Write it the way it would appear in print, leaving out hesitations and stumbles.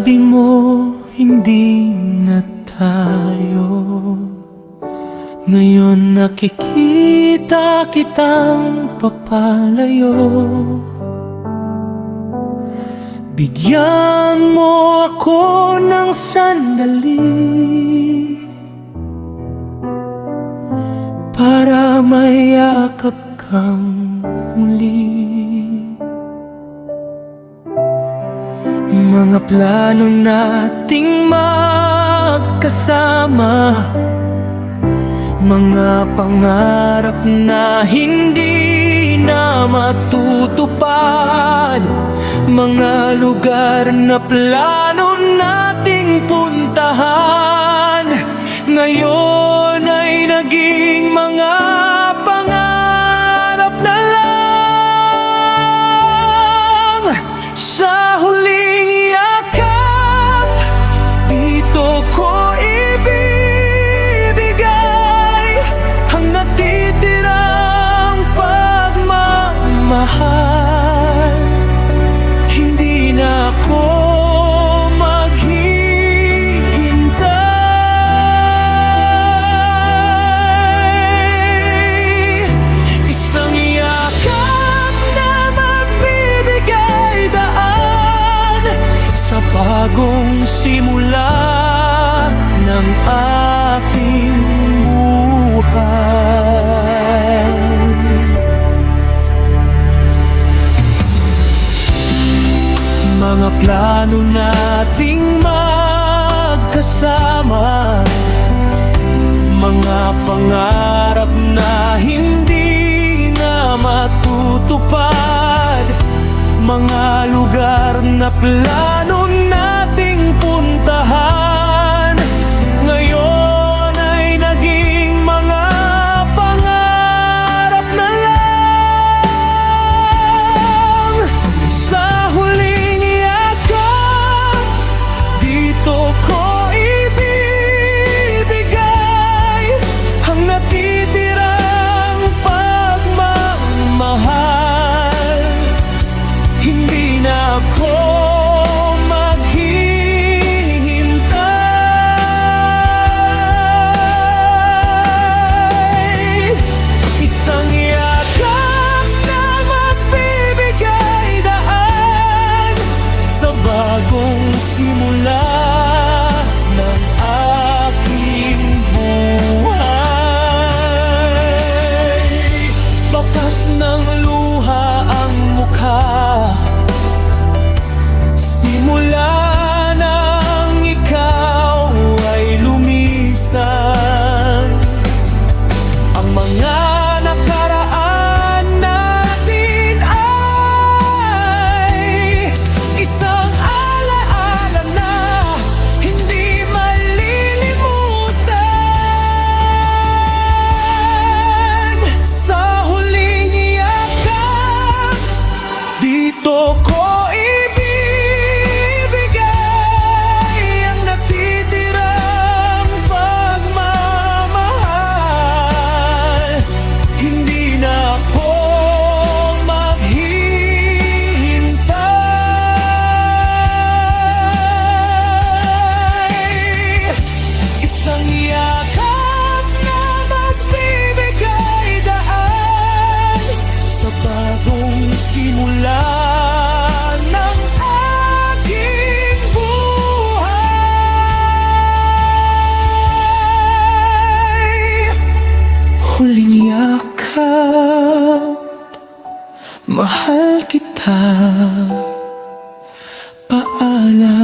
Sabi mo hindi na tayo. Ngayon nakikita kitang papalayo. Bigyan mo ako ng sandali para mayakap kang muli. Mga plano nating magkasama, mga pangarap na hindi na matutupad, mga lugar na plano nating puntahan, ngayon ay naging mga pangarap na lang. Sa huling yakap, dito ko ibibigay ang natitirang pagmamahal. Hindi na ako maghihintay. Isang yakap na magbibigay daan sa bagong simula ng aking buhay. Mga plano nating magkasama, mga pangarap na hindi na matutupad, mga lugar na plano nating puntahan, ngayon ay naging mga pangarap na lang. Sa huling yakap, dito ko ibibigay ang natitirang pagmamahal. Hindi na ako maghihintay. Isang yakap na magbibigay daan sa bagong simula ng aking buhay. Bakas ng luha ang mukha, simula nang ikaw ay lumisan. Ang mga nakaraan natin ay isang alaala na hindi malilimutan. Sa huling yakap, dito ko ibibigay ang natitirang pagmamahal. Hindi na ako maghihintay. Isang yakap na magbibigay daan sa bagong simula ng aking buhay. Huling yakap, mahal kita, paalam.